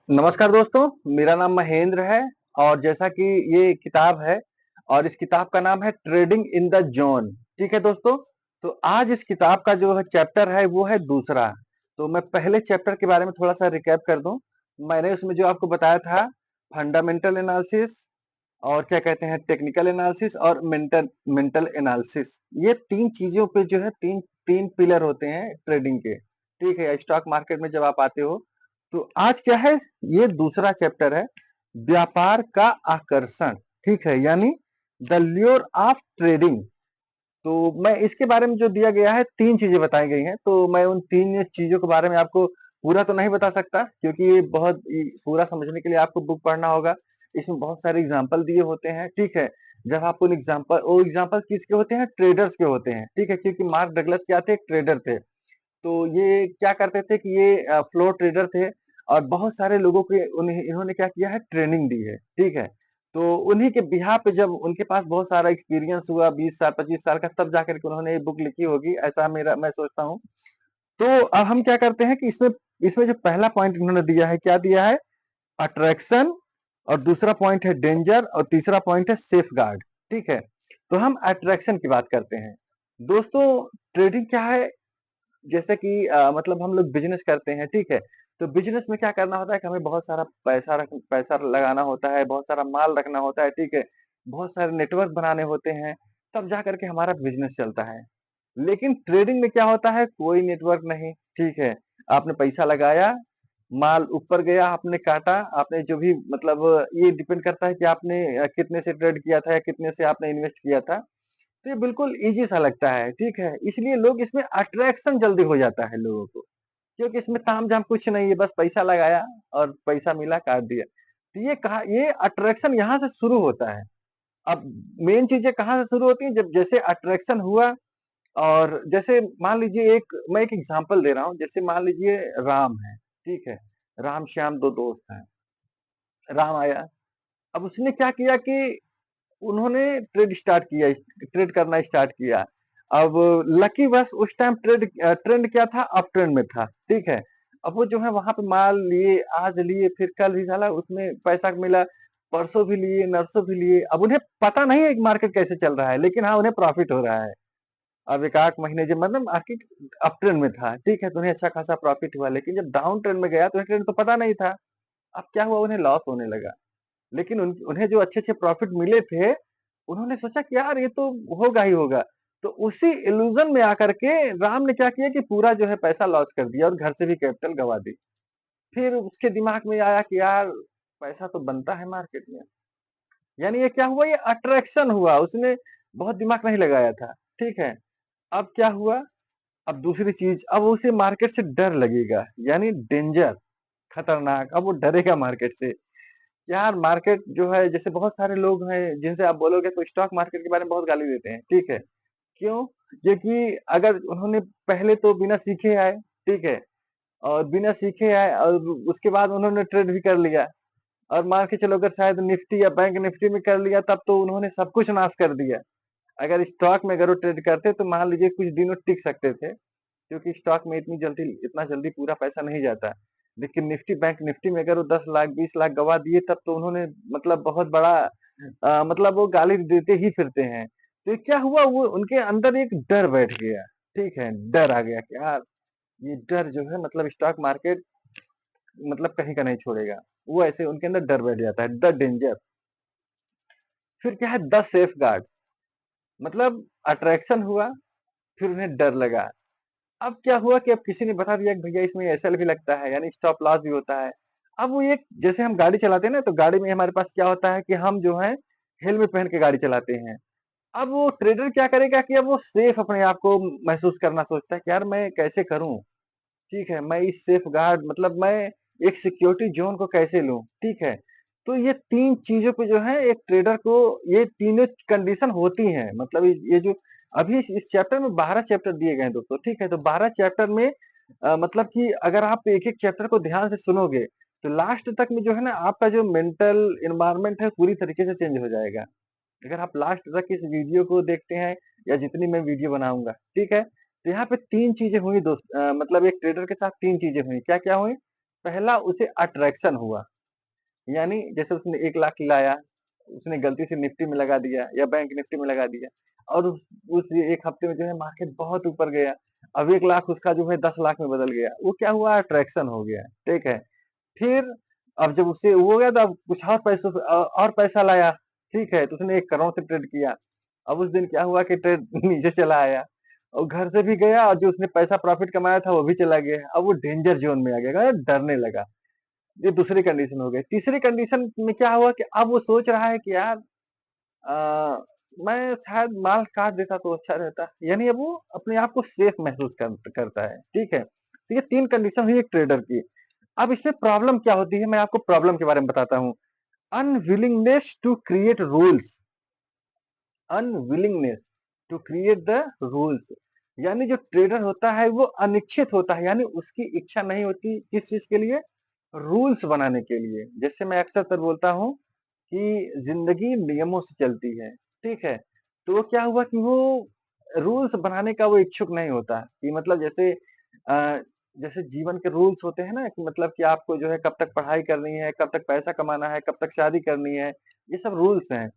नमस्कार दोस्तों, मेरा नाम महेंद्र है और जैसा कि ये किताब है और इस किताब का नाम है ट्रेडिंग इन द ज़ोन, ठीक है दोस्तों? तो आज इस किताब का जो है चैप्टर है वो है दूसरा। तो मैं पहले चैप्टर के बारे में थोड़ा-सा रिकैप कर दूँ। मैंने उसमें जो आपको बताया था फंडामेंटल एनालिसिस और क्या कहते हैं टेक्निकल एनालिसिस और मेंटल मेंटल एनालिसिस। ये 3 चीज़ों पे जो है 3 पिलर होते हैं ट्रेडिंग के, ठीक है? स्टॉक मार्केट में जब आप आते हो, तो आज क्या है ये दूसरा चैप्टर है, व्यापार का आकर्षण, ठीक है? यानी द ल्योर ऑफ ट्रेडिंग। तो मैं इसके बारे में जो दिया गया है 3 चीज़ें बताई गई हैं, तो मैं उन 3 चीज़ों के बारे में आपको पूरा तो नहीं बता सकता क्योंकि ये बहुत पूरा समझने के लिए आपको बुक पढ़ना होगा। इसमें बहुत सारे एग्ज़ाम्पल दिए होते हैं, ठीक है? जब आप उन एग्ज़ाम्पल वो एग्ज़ाम्पल किसके होते हैं? ट्रेडर्स के होते हैं, ठीक है? क्योंकि मार्क डगलस क्या थे? एक ट्रेडर थे। तो ये क्या करते थे कि ये फ्लोर ट्रेडर थे और बहुत सारे लोगों के उन्हें इन्होंने क्या किया है ट्रेनिंग दी है, ठीक है? तो उन्हीं के बिहाफ़ पे जब उनके पास बहुत सारा एक्सपीरियंस हुआ 20 साल, 25 साल का तब जाकर के उन्होंने ये बुक लिखी होगी, ऐसा मेरा मैं सोचता हूँ। तो अब हम क्या करते हैं कि इसमें इसमें जो पहला पॉइंट इन्होंने दिया है, क्या दिया है? अट्रैक्शन और दूसरा पॉइंट है डेंजर और तीसरा पॉइंट है सेफगार्ड, ठीक है? तो हम अट्रैक्शन की बात करते हैं। दोस्तों ट्रेडिंग क्या है जैसे कि मतलब हम लोग बिज़नेस करते हैं, ठीक है? तो बिज़नेस में क्या करना होता है कि हमें बहुत सारा पैसा लगाना होता है, बहुत सारा माल रखना होता है, ठीक है? बहुत सारे नेटवर्क बनाने होते हैं, तब जाकर के हमारा बिज़नेस चलता है। लेकिन ट्रेडिंग में क्या होता है, कोई नेटवर्क नहीं, ठीक है? आपने पैसा लगाया, माल ऊपर गया, आपने काटा, आपने जो भी मतलब ये डिपेंड करता है कि आपने कितने से ट्रेड किया था या कितने से आपने इन्वेस्ट किया था। तो ये बिल्कुल ईज़ी सा लगता है, ठीक है? इसलिए लोग इसमें अट्रैक्शन जल्दी हो जाता है लोगों को, क्योंकि इसमें तामझाम कुछ नहीं है, बस पैसा लगाया और पैसा मिला काट दिया। तो ये अट्रैक्शन यहाँ से शुरू होता है। अब मेन चीज़ें कहाँ से शुरू होती हैं जब जैसे अट्रैक्शन हुआ और जैसे मान लीजिए मैं एक एग्ज़ाम्पल दे रहा हूँ, जैसे मान लीजिए राम है, ठीक है? राम श्याम 2 दोस्त हैं। राम आया, अब उसने क्या किया कि उन्होंने ट्रेड करना स्टार्ट किया। अब लकी वश उस टाइम ट्रेंड क्या था? अप ट्रेंड में था, ठीक है? अब वो जो है वहाँ पे माल लिए, आज लिए, फिर कल भी साला उसमें पैसा मिला, परसों भी लिए, नरसों भी लिए। अब उन्हें पता नहीं है कि मार्केट कैसे चल रहा है, लेकिन हाँ, उन्हें प्रॉफिट हो रहा है। अब 1 आध महीने जब मतलब मार्केट अप ट्रेंड में था, ठीक है? तो उन्हें अच्छा खासा प्रॉफिट हुआ, लेकिन जब डाउन ट्रेंड में गया तो उन्हें ट्रेंड तो पता नहीं था। अब क्या हुआ? उन्हें लॉस होने लगा। लेकिन उन्हें जो अच्छे-अच्छे प्रॉफिट मिले थे, उन्होंने सोचा कि यार ये तो होगा ही होगा। तो उसी इल्यूज़न में आकर के राम ने क्या किया कि पूरा जो है पैसा लॉस कर दिया और घर से भी कैपिटल गँवा दी। फिर उसके दिमाग में आया कि यार पैसा तो बनता है मार्केट में। यानी ये क्या हुआ ये अट्रैक्शन हुआ, उसने बहुत दिमाग नहीं लगाया था, ठीक है? अब क्या हुआ? अब दूसरी चीज़ अब उसे मार्केट से डर लगेगा, यानी डेंजर, खतरनाक, अब वो डरेगा मार्केट से। यार मार्केट जो है जैसे बहुत सारे लोग हैं जिनसे आप बोलोगे तो स्टॉक मार्केट के बारे में बहुत गाली देते हैं, ठीक है? क्यों? क्योंकि अगर उन्होंने पहले तो बिना सीखे आए, ठीक है? और बिना सीखे आए और उसके बाद उन्होंने ट्रेड भी कर लिया और मान के चलो अगर शायद निफ्टी या बैंक निफ्टी में कर लिया तब तो उन्होंने सब कुछ नाश कर दिया। अगर स्टॉक में अगर वो ट्रेड करते तो मान लीजिए कुछ दिनों टिक सकते थे, क्योंकि स्टॉक में इतना जल्दी पूरा पैसा नहीं जाता। लेकिन बैंक निफ्टी में अगर वो 10 लाख 20 लाख गँवा दिए तब तो उन्होंने मतलब बहुत बड़ा मतलब वो गाली देते ही फिरते हैं। तो ये क्या हुआ वो उनके अंदर एक डर बैठ गया, ठीक है? डर आ गया कि यार ये डर जो है मतलब स्टॉक मार्केट मतलब कहीं का नहीं छोड़ेगा। वो ऐसे उनके अंदर डर बैठ जाता है, द डेंजर। फिर क्या है द सेफगार्ड मतलब अट्रैक्शन हुआ, फिर उन्हें डर लगा। अब क्या हुआ कि अब किसी ने बता दिया कि भैया इसमें एसएल भी लगता है यानी स्टॉप लॉस भी होता है। अब वो एक जैसे हम गाड़ी चलाते हैं ना तो गाड़ी में हमारे पास क्या होता है कि हम जो है हेलमेट पहन के गाड़ी चलाते हैं। अब वो ट्रेडर क्या करेगा कि अब वो सेफ अपने आप को महसूस करना सोचता है कि यार मैं कैसे करूँ? ठीक है, मैं इस सेफगार्ड मतलब मैं एक सिक्योरिटी ज़ोन को कैसे लूँ? ठीक है। तो ये 3 चीज़ों पे जो है एक ट्रेडर को ये तीनों कंडीशन होती हैं। मतलब ये जो अभी इस चैप्टर में 12 चैप्टर दिए गए हैं दोस्तों, ठीक है? तो 12 चैप्टर में मतलब कि अगर आप एक-एक चैप्टर को ध्यान से सुनोगे, तो लास्ट तक में जो है ना आपका जो मेंटल एनवायरनमेंट है पूरी तरीके से चेंज हो जाएगा। अगर आप लास्ट तक इस वीडियो को देखते हैं या जितनी मैं वीडियो बनाऊँगा, ठीक है? तो यहाँ पे 3 चीज़ें हुई मतलब एक ट्रेडर के साथ 3 चीज़ें हुई। क्या-क्या हुई? पहला उसे अट्रैक्शन हुआ, यानी जैसे उसने 1 लाख लाया, उसने गलती से निफ्टी में लगा दिया या बैंक निफ्टी में लगा दिया और उस 1 हफ्ते में जो है मार्केट बहुत ऊपर गया। अब 1 लाख उसका जो है 10 लाख में बदल गया। वो क्या हुआ? अट्रैक्शन हो गया, ठीक है। फिर अब जब उससे वो हो गया तो अब कुछ और पैसों से और पैसा लाया, ठीक है, तो उसने 1 करोड़ से ट्रेड किया। अब उस दिन क्या हुआ कि ट्रेड नीचे चला आया और घर से भी गया और जो उसने पैसा प्रॉफिट कमाया था वो भी चला गया। अब वो डेंजर जोन में आ गया, डरने लगा। ये दूसरी कंडीशन हो गई। तीसरी कंडीशन में क्या हुआ कि अब वो सोच रहा है कि यार मैं शायद माल काट देता तो अच्छा रहता। यानी अब वो अपने आप को सेफ महसूस करता है, ठीक है। तो ये 3 कंडीशन हुई एक ट्रेडर की। अब इसमें प्रॉब्लम क्या होती है, मैं आपको प्रॉब्लम के बारे में बताता हूँ। Unwillingness to create rules, unwillingness to create the rules, यानी जो ट्रेडर होता है वो अनिच्छित होता है, यानी उसकी इच्छा नहीं होती किस चीज के लिए? रूल्स बनाने के लिए। जैसे मैं अक्सर तर बोलता हूँ कि जिंदगी नियमों से चलती है, ठीक है। तो वो क्या हुआ कि वो रूल्स बनाने का वो इच्छुक नहीं होता कि मतलब जैसे जैसे जीवन के रूल्स होते हैं ना कि मतलब कि आपको जो है कब तक पढ़ाई करनी है, कब तक पैसा कमाना है, कब तक शादी करनी है, ये सब रूल्स हैं।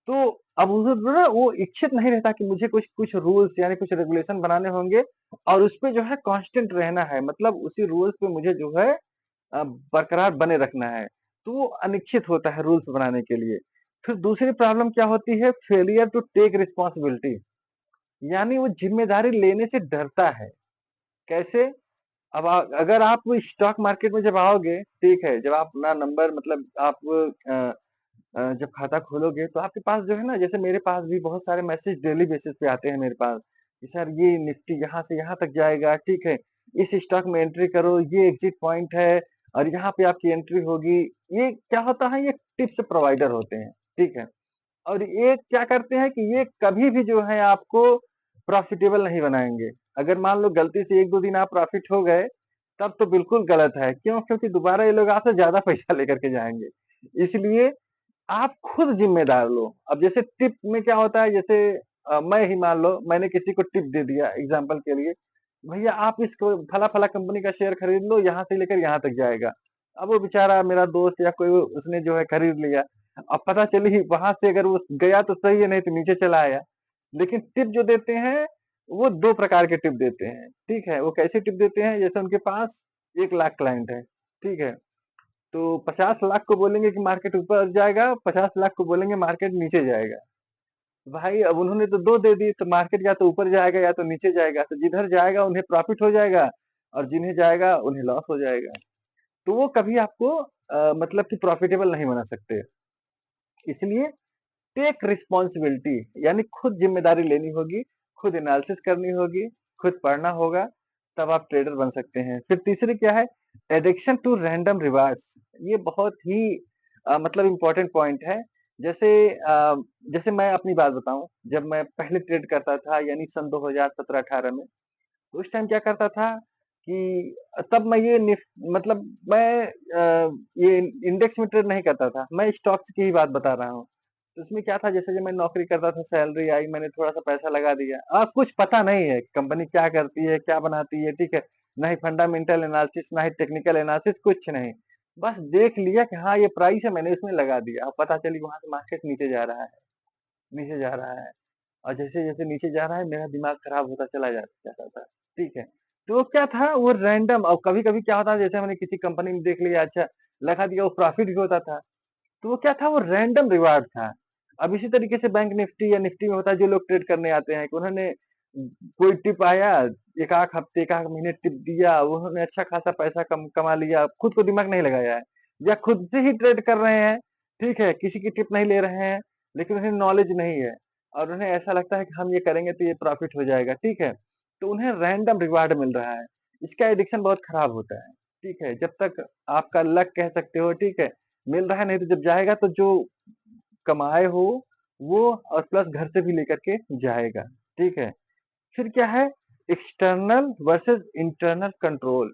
तो अब उसे ना वो इच्छित नहीं रहता कि मुझे कुछ कुछ रूल्स यानी कुछ रेगुलेशन बनाने होंगे और उसपे जो है कांस्टेंट रहना है, मतलब उसी रूल्स पे मुझे जो है बरकरार बने रखना है। तो वो अनिच्छित होता है रूल्स बनाने के लिए। फिर दूसरी प्रॉब्लम क्या होती है? फेलियर टू टेक रिस्पॉन्सिबिलिटी, यानी वो जिम्मेदारी लेने से डरता है। कैसे? अब अगर आप स्टॉक मार्केट में जब आओगे, ठीक है, जब आप अपना नंबर मतलब आप जब खाता खोलोगे तो आपके पास जो है ना, जैसे मेरे पास भी बहुत सारे मैसेज डेली बेसिस पे आते हैं मेरे पास कि सर ये निफ्टी यहाँ से यहाँ तक जाएगा, ठीक है, इस स्टॉक में एंट्री करो, ये एग्जिट पॉइंट है और यहाँ पे आपकी एंट्री होगी। ये क्या होता है? ये टिप्स प्रोवाइडर होते हैं, ठीक है। और ये क्या करते हैं कि ये कभी भी जो है आपको प्रॉफिटेबल नहीं बनाएंगे। अगर मान लो गलती से 1-2 दिन आप प्रॉफिट हो गए तब तो बिल्कुल गलत है। क्यों? क्योंकि दोबारा ये लोग आपसे ज्यादा पैसा लेकर के जाएंगे। इसलिए आप खुद जिम्मेदार लो। अब जैसे टिप में क्या होता है, जैसे मैं ही मान लो मैंने किसी को टिप दे दिया एग्जांपल के लिए, भैया आप इस फला फला कंपनी का शेयर खरीद लो, यहाँ से लेकर यहाँ तक जाएगा। अब वो बेचारा मेरा दोस्त या कोई उसने जो है खरीद लिया। अब पता चली वहां से अगर वो गया तो सही है, नहीं तो नीचे चला आया। लेकिन टिप जो देते हैं वो 2 प्रकार के टिप देते हैं, ठीक है। वो कैसे टिप देते हैं? जैसे उनके पास 1 लाख क्लाइंट है, ठीक है, तो 50 लाख को बोलेंगे कि मार्केट ऊपर जाएगा, 50 लाख को बोलेंगे मार्केट नीचे जाएगा। भाई अब उन्होंने तो दो दे दी, तो मार्केट या तो ऊपर जाएगा या तो नीचे जाएगा। तो जिधर जाएगा उन्हें प्रॉफिट हो जाएगा और जिन्हें जाएगा उन्हें लॉस हो जाएगा। तो वो कभी आपको मतलब कि प्रॉफिटेबल नहीं बना सकते। इसलिए टेक रिस्पॉन्सिबिलिटी, यानी खुद जिम्मेदारी लेनी होगी, खुद एनालिसिस करनी होगी, खुद पढ़ना होगा, तब आप ट्रेडर बन सकते हैं। फिर तीसरी क्या है? Addiction to random rewards. ये बहुत ही मतलब इम्पोर्टेंट पॉइंट है। जैसे जैसे मैं अपनी बात बताऊं, जब मैं पहले ट्रेड करता था यानी सन 2017-18 में, तो उस टाइम क्या करता था कि तब मैं ये मतलब मैं ये इंडेक्स में ट्रेड नहीं करता था, मैं स्टॉक्स की ही बात बता रहा हूँ। तो उसमें क्या था, जैसे जब मैं नौकरी करता था, सैलरी आई, मैंने थोड़ा सा पैसा लगा दिया। कुछ पता नहीं है कंपनी क्या करती है, क्या बनाती है, ठीक है, ना ही फंडामेंटल एनालिसिस, ना ही टेक्निकल एनालिसिस, कुछ नहीं। बस देख लिया कि हाँ ये प्राइस है, मैंने उसमें लगा दिया। अब पता चली वहां से मार्केट नीचे जा रहा है, नीचे जा रहा है। और जैसे-जैसे नीचे जा रहा है मेरा दिमाग खराब होता चला जाता था, ठीक है। तो वो क्या था, वो रैंडम। और कभी-कभी क्या होता है, जैसे मैंने किसी कंपनी में देख लिया, अच्छा लगा दिया, वो प्रॉफिट भी होता था। तो वो क्या था, वो रैंडम रिवार्ड था। अब इसी तरीके से बैंक निफ्टी या निफ्टी में होता है, जो लोग ट्रेड करने आते हैं कि उन्होंने कोई टिप आया, 1 आध हफ्ते, 1 आध महीने टिप दिया, उन्होंने अच्छा खासा पैसा कमा लिया, खुद को दिमाग नहीं लगाया है या खुद से ही ट्रेड कर रहे हैं, ठीक है, किसी की टिप नहीं ले रहे हैं, लेकिन उन्हें नॉलेज नहीं है और उन्हें ऐसा लगता है कि हम ये करेंगे तो ये प्रॉफिट हो जाएगा, ठीक है। तो उन्हें रैंडम रिवार्ड मिल रहा है। इसका एडिक्शन बहुत खराब होता है, ठीक है। जब तक आपका लक कह सकते हो, ठीक है, मिल रहा है, नहीं तो जब जाएगा तो जो कमाए हो वो और प्लस घर से भी लेकर के जाएगा, ठीक है। फिर क्या है? External versus internal control.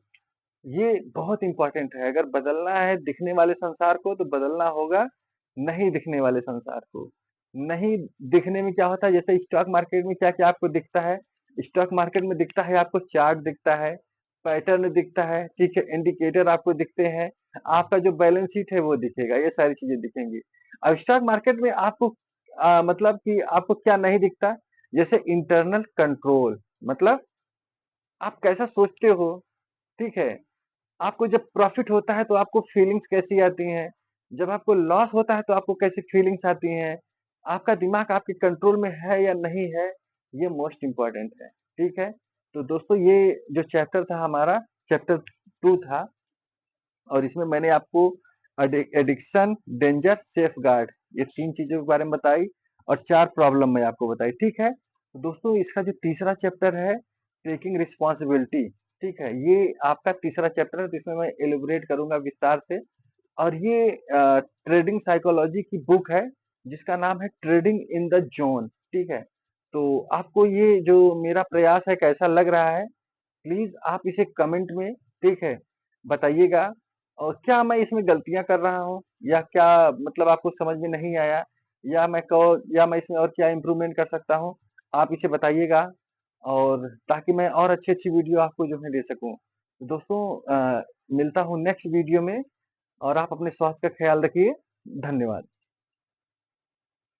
ये बहुत इंपॉर्टेंट है। अगर बदलना है दिखने वाले संसार को तो बदलना होगा नहीं दिखने वाले संसार को। नहीं दिखने में क्या होता है, जैसे स्टॉक मार्केट में क्या क्या आपको दिखता है? स्टॉक मार्केट में दिखता है आपको चार्ट दिखता है, पैटर्न दिखता है, ठीक है, इंडिकेटर आपको दिखते हैं, आपका जो बैलेंस शीट है वो दिखेगा, ये सारी चीज़ें दिखेंगी। अब स्टॉक मार्केट में आपको मतलब कि आपको क्या नहीं दिखता? जैसे इंटरनल कंट्रोल, मतलब आप कैसा सोचते हो, ठीक है? आपको जब प्रॉफिट होता है तो आपको फीलिंग्स कैसी आती हैं? जब आपको लॉस होता है तो आपको कैसी फीलिंग्स आती हैं? आपका दिमाग आपके कंट्रोल में है या नहीं है? ये मोस्ट इम्पोर्टेंट है, ठीक है? तो दोस्तों ये जो चैप्टर था हमारा, चैप्टर 2 था और इसमें मैंने आपको एडिक्शन, डेंजर, सेफगार्ड ये 3 चीज़ों के बारे में बताई और 4 प्रॉब्लम मैं आपको बताई, ठीक है? तो दोस्तों इसका जो तीसरा चैप्टर है, टेकिंग रिस्पॉन्सिबिलिटी, ठीक है? ये आपका तीसरा चैप्टर है, तो इसमें मैं इलैबोरेट करूँगा विस्तार से और ये ट्रेडिंग साइकोलॉजी की बुक है, जिसका नाम है ट्रेडिंग इन द ज़ोन, ठीक है? तो आपको ये जो मेरा प्रयास है कैसा लग रहा है? प्लीज़ आप इसे कमेंट में, ठीक है, बताइएगा और क्या मैं इसमें गलतियाँ कर रहा हूँ या क्या मतलब आपको समझ में नहीं आया या मैं इसमें और क्या इम्प्रूवमेंट कर सकता हूँ? आप इसे बताइएगा और ताकि मैं और अच्छी-अच्छी वीडियो आपको जो है दे सकूँ। दोस्तों मिलता हूँ नेक्स्ट वीडियो में और आप अपने स्वास्थ्य का ख्याल रखिए। धन्यवाद।